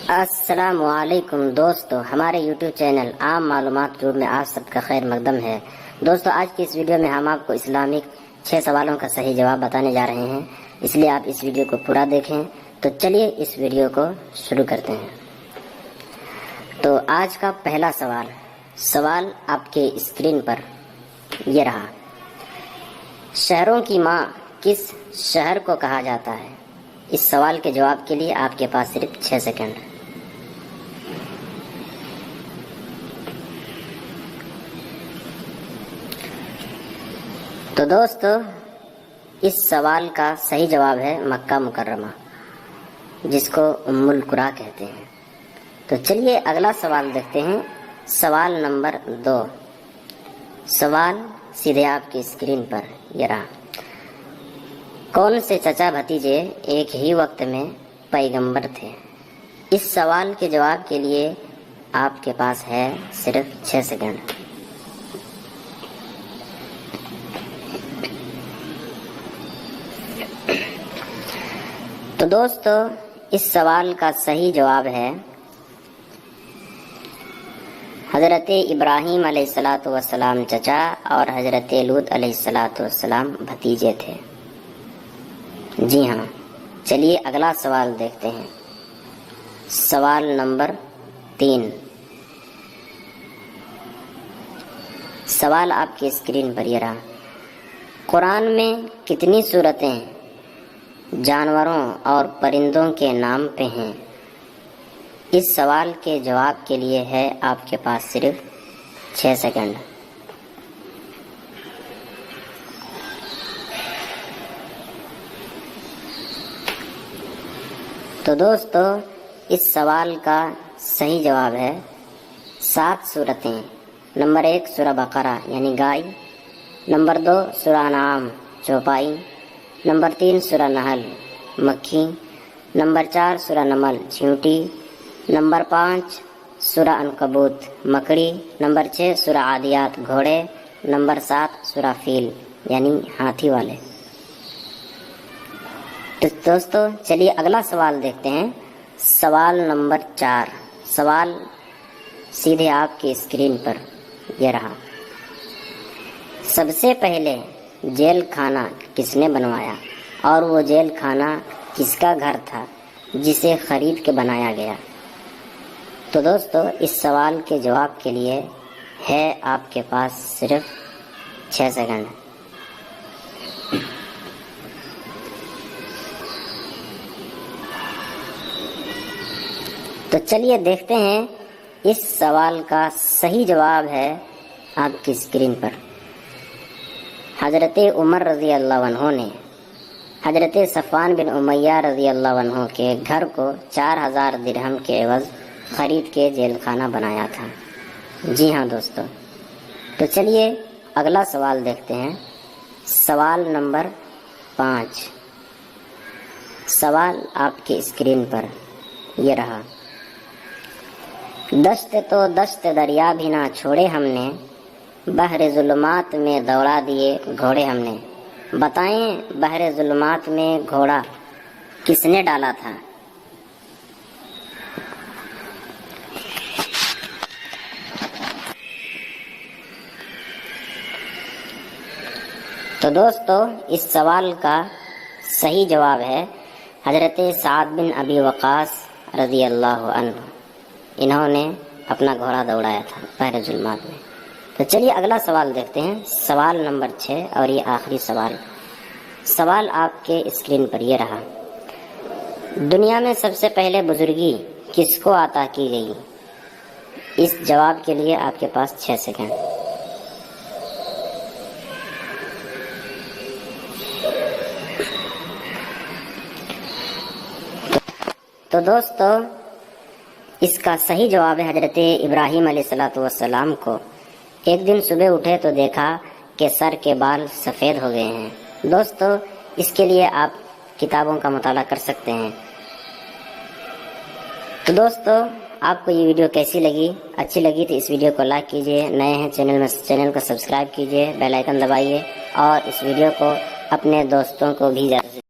السلام علیکم دوستو، ہمارے یوٹیوب چینل عام معلومات ٹیوب میں آپ سب کا خیر مقدم ہے۔ دوستو، آج کی اس ویڈیو میں ہم آپ کو اسلامک 6 سوالوں کا صحیح جواب بتانے جا رہے ہیں، اس لیے آپ اس ویڈیو کو پورا دیکھیں۔ تو چلیے اس ویڈیو کو شروع کرتے ہیں۔ تو آج کا پہلا سوال آپ کے اسکرین پر یہ رہا۔ شہروں کی ماں کس شہر کو کہا جاتا ہے؟ اس سوال کے جواب کے لیے آپ کے پاس صرف 6 سیکنڈ۔ تو دوستو، اس سوال کا صحیح جواب ہے مکہ مکرمہ، جس کو ام القریٰ کہتے ہیں۔ تو چلیے اگلا سوال دیکھتے ہیں۔ سوال نمبر 2۔ سوال سیدھے آپ کی اسکرین پر یہ رہا۔ کون سے چچا بھتیجے ایک ہی وقت میں پیغمبر تھے؟ اس سوال کے جواب کے لیے آپ کے پاس ہے صرف 6 سیکنڈ۔ تو دوستو، اس سوال کا صحیح جواب ہے حضرت ابراہیم علیہ السلام چچا اور حضرت لوط علیہ السلام بھتیجے تھے۔ جی ہاں، چلیے اگلا سوال دیکھتے ہیں۔ سوال نمبر 3۔ سوال آپ کی اسکرین پر یہ رہا۔ قرآن میں کتنی سورتیں جانوروں اور پرندوں کے نام پہ ہیں؟ اس سوال کے جواب کے لیے ہے آپ کے پاس صرف 6 سیکنڈ۔ تو دوستو، اس سوال کا صحیح جواب ہے 7 سورتیں۔ نمبر 1 سورہ بقرہ یعنی گائے، نمبر 2 سورہ انعام چوپائی، نمبر 3 سورہ نحل مکھی، نمبر 4 سورہ نمل چیونٹی، نمبر 5 سورہ عنکبوت مکڑی، نمبر 6 سورہ عادیات گھوڑے، نمبر 7 سورہ فیل یعنی ہاتھی والے۔ تو دوستو، چلیے اگلا سوال دیکھتے ہیں۔ سوال نمبر 4۔ سوال سیدھے آپ کی اسکرین پر یہ رہا۔ سب سے پہلے جیل خانہ کس نے بنوایا اور وہ جیل خانہ کس کا گھر تھا جسے خرید کے بنایا گیا؟ تو دوستو، اس سوال کے جواب کے لیے ہے آپ کے پاس صرف 6 سیکنڈ۔ تو چلیے دیکھتے ہیں۔ اس سوال کا صحیح جواب ہے آپ کی اسکرین پر۔ حضرت عمر رضی اللہ عنہ نے حضرت صفوان بن امیہ رضی اللہ عنہ کے گھر کو 4000 درہم کے عوض خرید کے جیل خانہ بنایا تھا۔ جی ہاں دوستو، تو چلیے اگلا سوال دیکھتے ہیں۔ سوال نمبر 5۔ سوال آپ کی اسکرین پر یہ رہا۔ دشت تو دشت دریا بھی نہ چھوڑے ہم نے، بحر ظلمات میں دوڑا دیے گھوڑے ہم نے۔ بتائیں بحر ظلمات میں گھوڑا کس نے ڈالا تھا؟ تو دوستو، اس سوال کا صحیح جواب ہے حضرت سعد بن ابی وقاص رضی اللہ عنہ۔ انہوں نے اپنا گھوڑا دوڑایا تھا بحر ظلمات میں۔ تو چلیے اگلا سوال دیکھتے ہیں۔ سوال نمبر 6 اور یہ آخری سوال۔ سوال آپ کے اسکرین پر یہ رہا۔ دنیا میں سب سے پہلے بزرگی کس کو عطا کی گئی؟ اس جواب کے لیے آپ کے پاس 6 سیکنڈ۔ تو دوستو، اس کا صحیح جواب ہے حضرت ابراہیم علیہ السلام کو۔ ایک دن صبح اٹھے تو دیکھا کہ سر کے بال سفید ہو گئے ہیں۔ دوستو، اس کے لیے آپ کتابوں کا مطالعہ کر سکتے ہیں۔ تو دوستو، آپ کو یہ ویڈیو کیسی لگی؟ اچھی لگی تو اس ویڈیو کو لائک کیجئے، نئے ہیں چینل کو سبسکرائب کیجئے، بیل آئیکن دبائیے اور اس ویڈیو کو اپنے دوستوں کو بھی